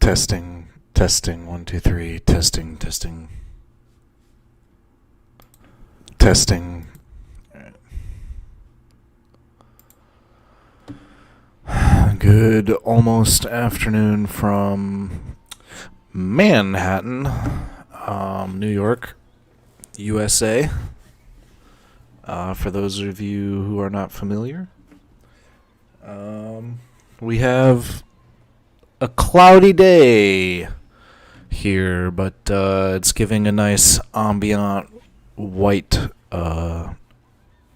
Testing, testing, 1, 2, 3, testing, testing, testing. Good almost afternoon from Manhattan, New York, USA. For those of you who are not familiar, we have a cloudy day here, but it's giving a nice ambient white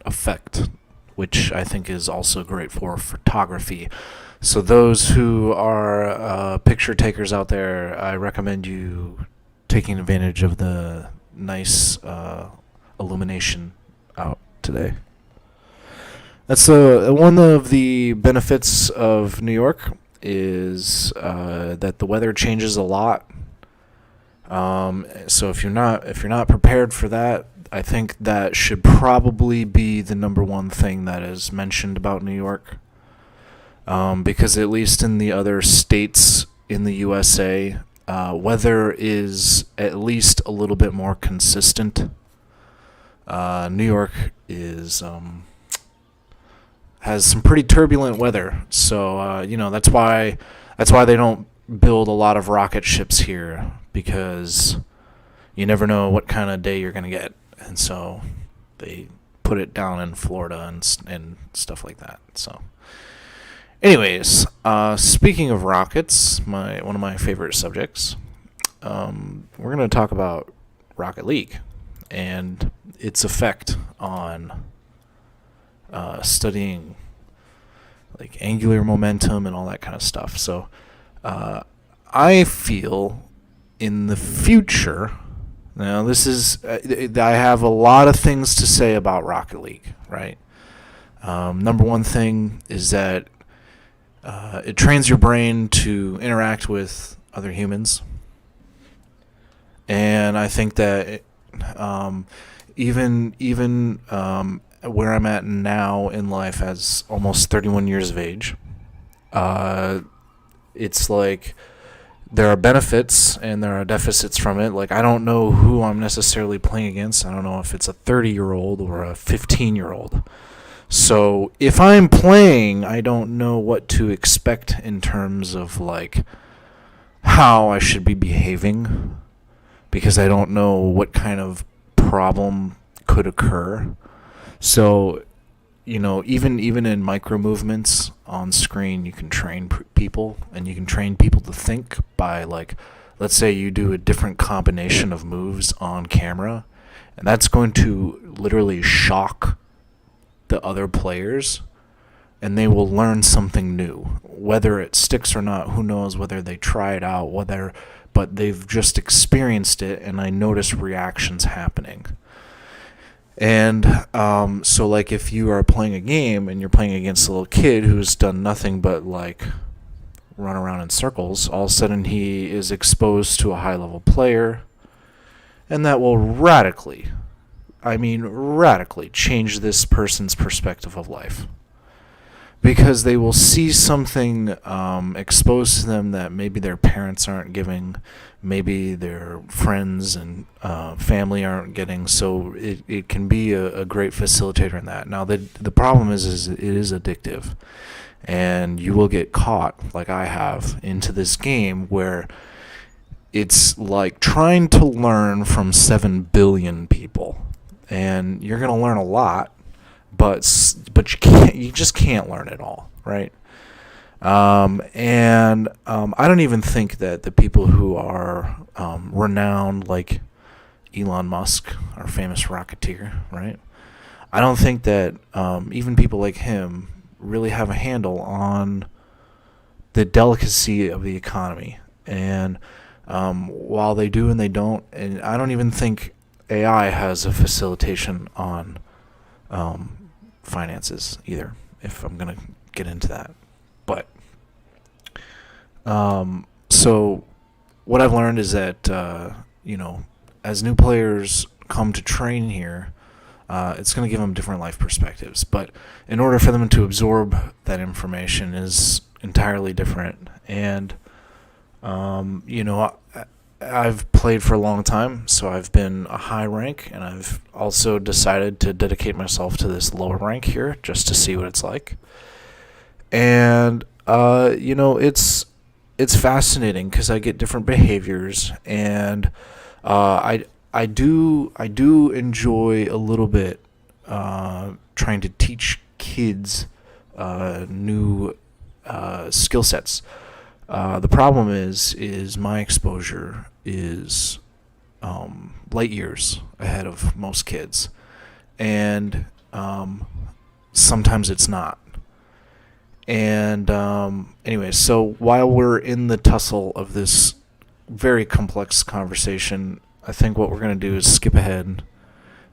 effect, which I think is also great for photography. So those who are picture takers out there, I recommend you taking advantage of the nice illumination out today. That's one of the benefits of New York is that the weather changes a lot. So if you're not prepared for that, I think that should probably be the number one thing that is mentioned about New York. Because at least in the other states in the USA, weather is at least a little bit more consistent. New York has some pretty turbulent weather, so that's why they don't build a lot of rocket ships here, because you never know what kind of day you're gonna get, and so they put it down in Florida and stuff like that. So, anyways, speaking of rockets, one of my favorite subjects, we're gonna talk about Rocket League and its effect on studying like angular momentum and all that kind of stuff. So I feel in the future, now this is I have a lot of things to say about Rocket League, right? Number one thing is that it trains your brain to interact with other humans, and I think that even where I'm at now in life as almost 31 years of age, it's like there are benefits and there are deficits from it. Like, I don't know who I'm necessarily playing against. I don't know if it's a 30-year-old or a 15-year-old. So if I'm playing, I don't know what to expect in terms of like how I should be behaving, because I don't know what kind of problem could occur. So, even in micro movements on screen, you can train people, and you can train people to think by, like, let's say you do a different combination of moves on camera, and that's going to literally shock the other players, and they will learn something new. Whether it sticks or not, who knows, whether they try it out, but they've just experienced it, and I notice reactions happening. And so, like, if you are playing a game and you're playing against a little kid who's done nothing but, like, run around in circles, all of a sudden he is exposed to a high-level player, and that will radically change this person's perspective of life. Because they will see something exposed to them that maybe their parents aren't giving, maybe their friends and family aren't getting. So it can be a great facilitator in that. Now, the problem is it is addictive, and you will get caught, like I have, into this game where it's like trying to learn from 7 billion people, and you're going to learn a lot. But you just can't learn it all, right? And I don't even think that the people who are renowned, like Elon Musk, our famous rocketeer, right? I don't think that even people like him really have a handle on the delicacy of the economy. And while they do and they don't, and I don't even think AI has a facilitation on finances either, if I'm going to get into that. But so what I've learned is that as new players come to train here, it's going to give them different life perspectives, but in order for them to absorb that information is entirely different. And You know, I've played for a long time, so I've been a high rank, and I've also decided to dedicate myself to this lower rank here just to see what it's like. And you know, it's fascinating because I get different behaviors, and I do enjoy a little bit trying to teach kids new skill sets. The problem is my exposure is light years ahead of most kids, and sometimes it's not. And anyway, so while we're in the tussle of this very complex conversation, I think what we're going to do is skip ahead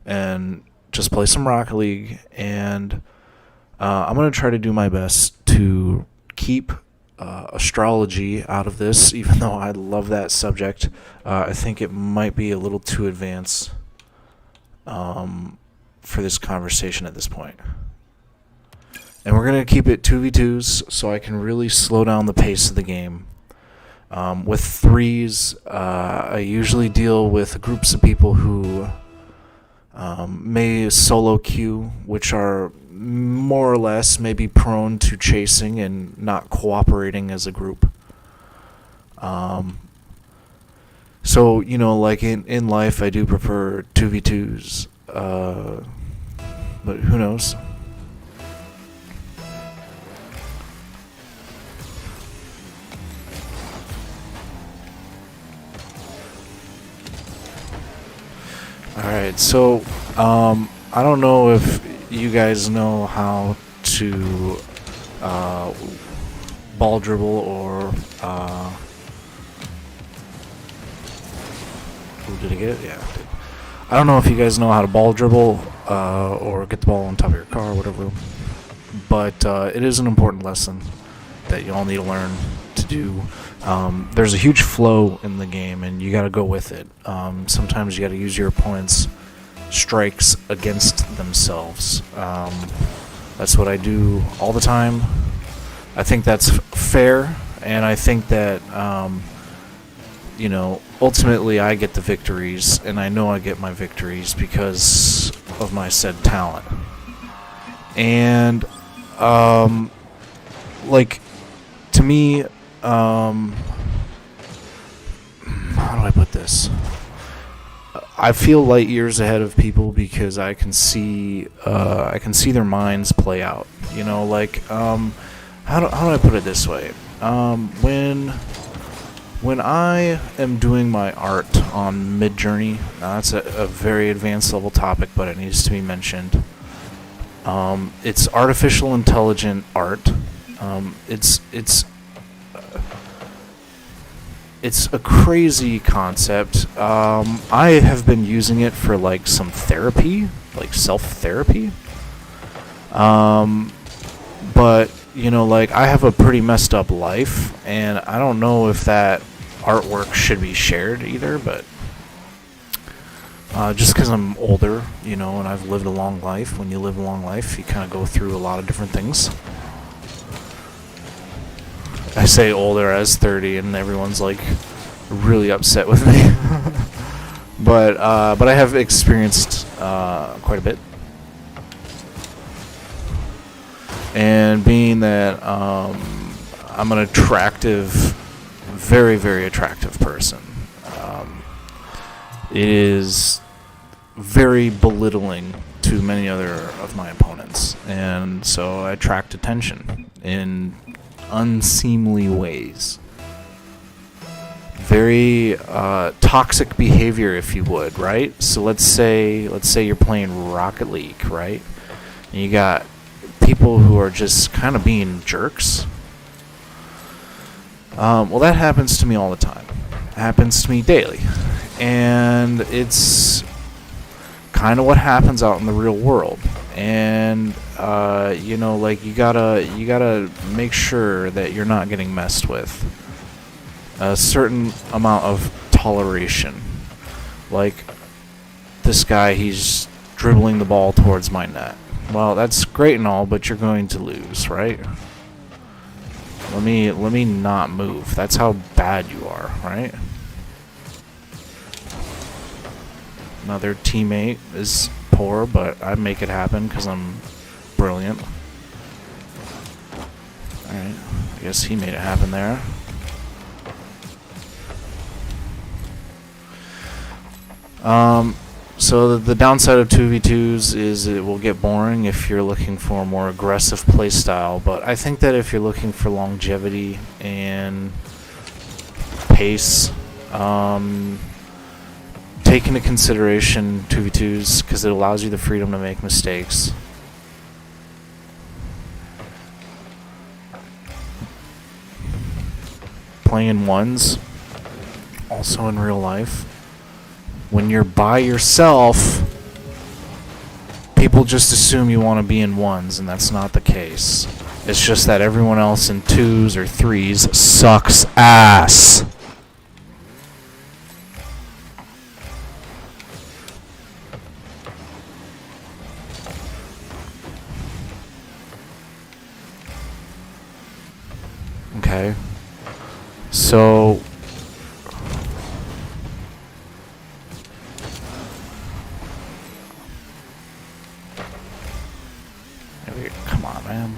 and just play some Rocket League. And I'm going to try to do my best to keep astrology out of this, even though I love that subject. I think it might be a little too advanced for this conversation at this point. And we're going to keep it 2v2s so I can really slow down the pace of the game. With threes, I usually deal with groups of people who may solo queue, which are more or less maybe prone to chasing and not cooperating as a group. So, you know, like in life, I do prefer 2v2s, but who knows? Alright, so I don't know if you guys know how to ball dribble or did I get it? Yeah, I did. I don't know if you guys know how to ball dribble or get the ball on top of your car or whatever, but it is an important lesson that you all need to learn to do. There's a huge flow in the game, and you got to go with it. Sometimes you got to use your opponent's strikes against themselves. That's what I do all the time. I think that's fair, and I think that you know, ultimately I get the victories, and I know I get my victories because of my said talent. And like, to me, how do I put this? I feel light years ahead of people because I can see their minds play out. You know, like how do I put it this way? When I am doing my art on Midjourney, that's a very advanced level topic, but it needs to be mentioned. It's artificial intelligent art. It's a crazy concept. I have been using it for like some therapy, like self-therapy. But, you know, like, I have a pretty messed up life, and I don't know if that artwork should be shared either, but just because I'm older, you know, and I've lived a long life. When you live a long life, you kind of go through a lot of different things. I say older as 30, and everyone's like really upset with me. but I have experienced quite a bit. And being that I'm an attractive, very, very attractive person, it is very belittling to many other of my opponents. And so I attract attention in unseemly ways. Very toxic behavior, if you would, right? So let's say you're playing Rocket League, right? And you got people who are just kind of being jerks. Well, that happens to me all the time. It happens to me daily. And it's kind of what happens out in the real world. And you know, like, you gotta make sure that you're not getting messed with. A certain amount of toleration. Like, this guy, he's dribbling the ball towards my net. Well, that's great and all, but you're going to lose, right? Let me not move. That's how bad you are, right? Another teammate is poor, but I make it happen because I'm brilliant. Alright, I guess he made it happen there. So the downside of 2v2s is it will get boring if you're looking for a more aggressive playstyle, but I think that if you're looking for longevity and pace, take into consideration 2v2s because it allows you the freedom to make mistakes. Playing in ones, also in real life, when you're by yourself, people just assume you want to be in ones, and that's not the case. It's just that everyone else in twos or threes sucks ass. Okay. So come on, man.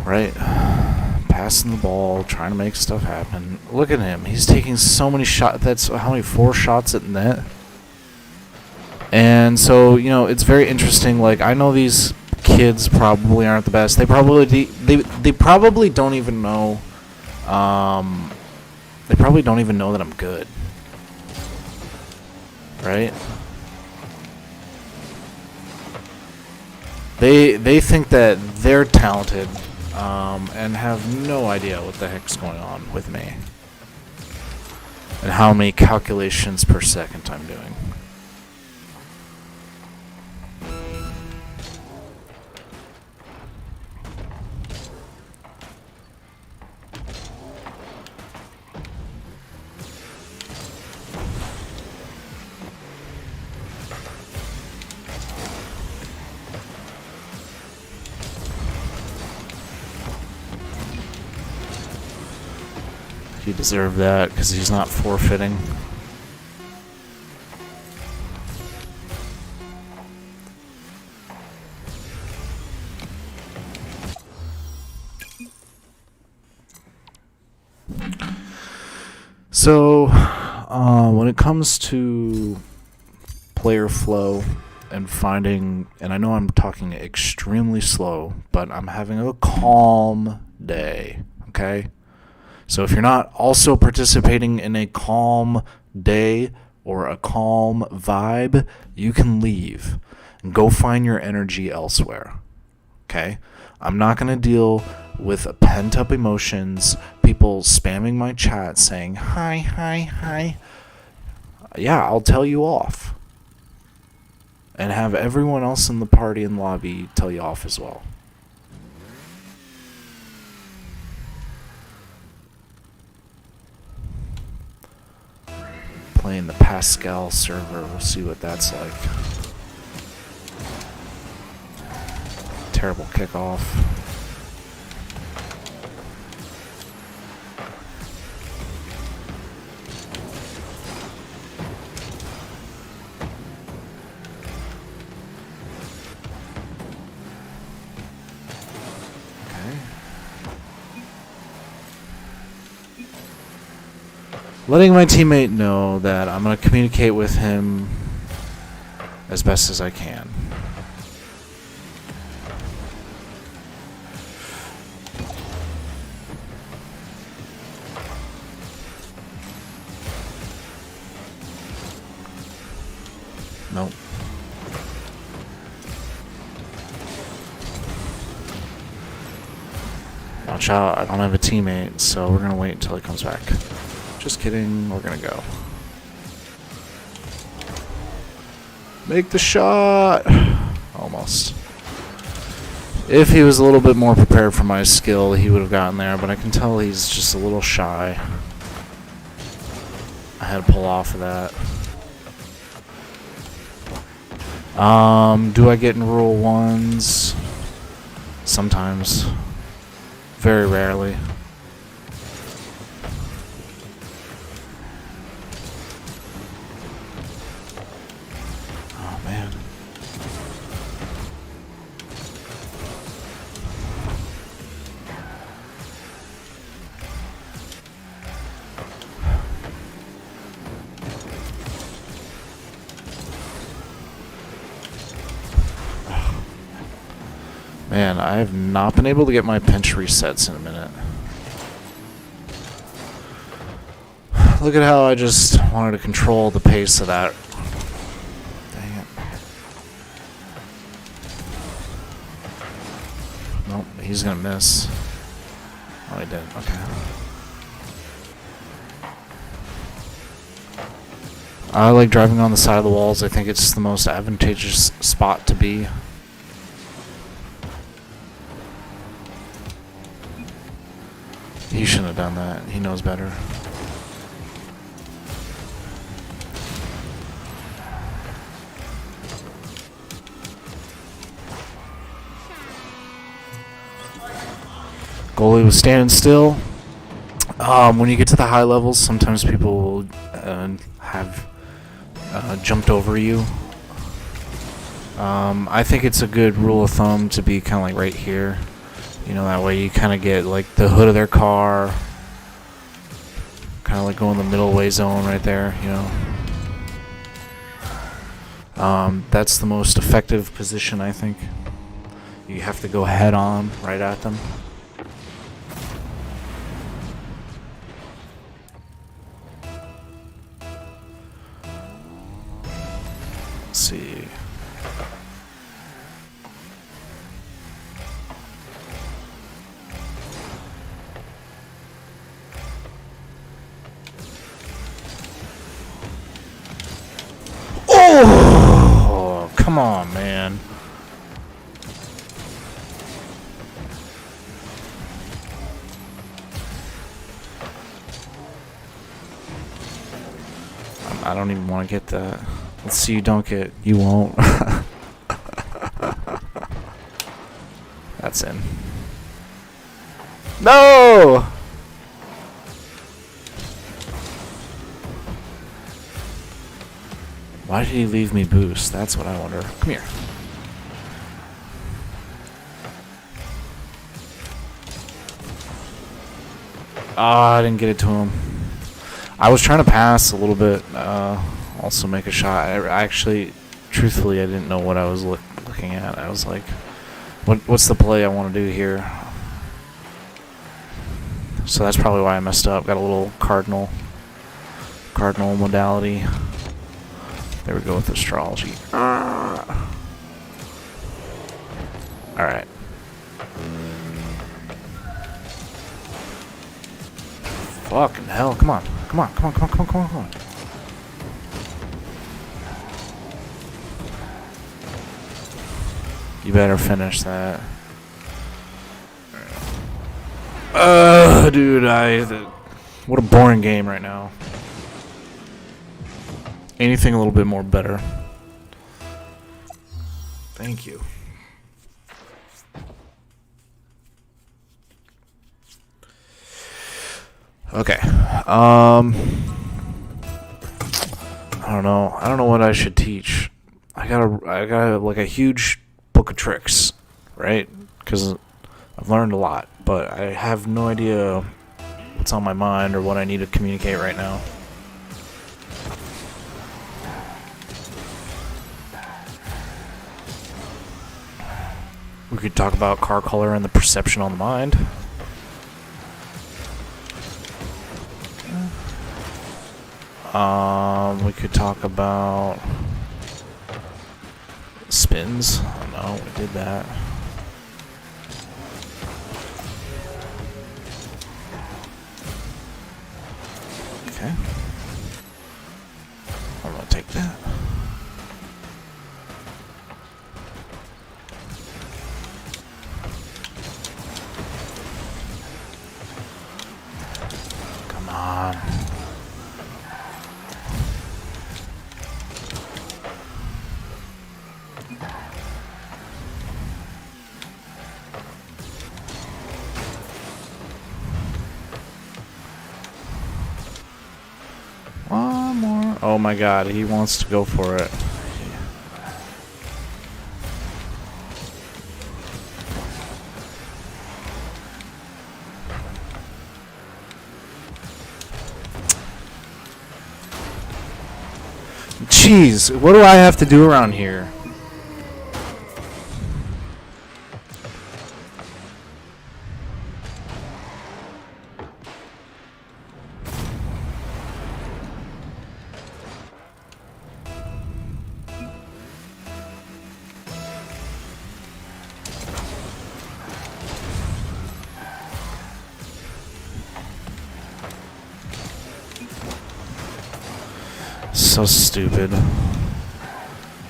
Right. Passing the ball, trying to make stuff happen. Look at him. He's taking so many shots. That's how many? 4 shots at net. And so, you know, it's very interesting. Like, I know these kids probably aren't the best. They probably don't even know. They probably don't even know that I'm good. Right? They think that they're talented, and have no idea what the heck's going on with me and how many calculations per second I'm doing. He deserved that because he's not forfeiting. So, when it comes to player flow and finding, and I know I'm talking extremely slow, but I'm having a calm day, okay? So if you're not also participating in a calm day or a calm vibe, you can leave and go find your energy elsewhere. Okay? I'm not going to deal with pent-up emotions, people spamming my chat saying, hi, hi, hi. Yeah, I'll tell you off. And have everyone else in the party and lobby tell you off as well. Playing the Pascal server, we'll see what that's like. Terrible kickoff. Letting my teammate know that I'm going to communicate with him as best as I can. Nope. Watch out, I don't have a teammate, so we're going to wait until he comes back. Just kidding, we're gonna go. Make the shot! Almost. If he was a little bit more prepared for my skill, he would have gotten there, but I can tell he's just a little shy. I had to pull off of that. Do I get in rule ones? Sometimes. very rarely. Oh man. Man, I have not been able to get my pinch resets in a minute. Look at how I just wanted to control the pace of that. Dang it. Nope, he's gonna miss. Oh, he did. Okay. I like driving on the side of the walls. I think it's the most advantageous spot to be. He shouldn't have done that. He knows better. Goalie was standing still. When you get to the high levels, sometimes people will have jumped over you. I think it's a good rule of thumb to be kind of like right here. You know, that way you kind of get like the hood of their car. Kind of like go in the middle way zone right there, you know. That's the most effective position, I think. You have to go head on right at them. Let's see. Oh, come on, man. I don't even want to get that. Let's see you dunk it. You won't. That's in. No! Why did he leave me boost? That's what I wonder. Come here. I didn't get it to him. I was trying to pass a little bit, also make a shot. I actually, truthfully, I didn't know what I was looking at. I was like, what's the play I want to do here? So that's probably why I messed up. Got a little cardinal modality. There we go with astrology. Alright. Fucking hell, come on. Come on. You better finish that. Dude, what a boring game right now. Anything a little bit more better. Thank you. Okay. I don't know. I don't know what I should teach. I got like a huge book of tricks, right? Because I've learned a lot, but I have no idea what's on my mind or what I need to communicate right now. We could talk about car color and the perception on the mind. We could talk about spins. I don't know, we did that. Okay. I'm gonna take that. Come on. Oh my god, he wants to go for it. Jeez, what do I have to do around here? So stupid.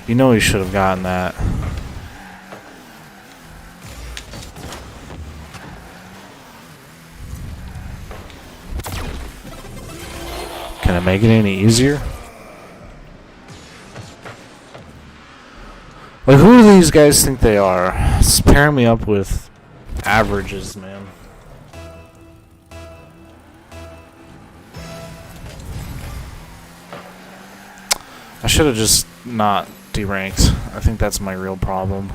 You know he should have gotten that. Can I make it any easier? Like, who do these guys think they are? It's pairing me up with averages, man. I should have just not deranked. I think that's my real problem.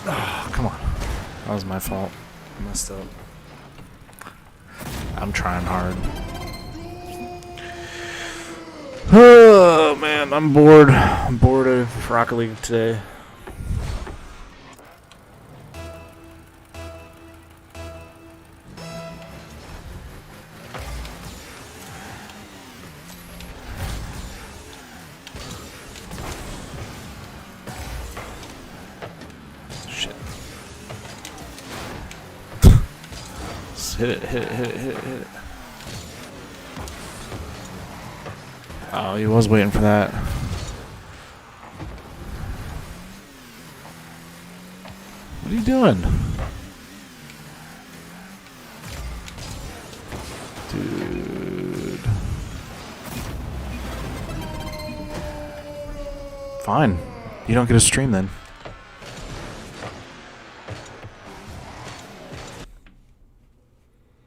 Oh, come on. That was my fault. I messed up. I'm trying hard. Oh, man. I'm bored. I'm bored of Rocket League today. Hit it, hit it, hit it, hit it, hit it. Oh, he was waiting for that. What are you doing? Dude. Fine. You don't get a stream then.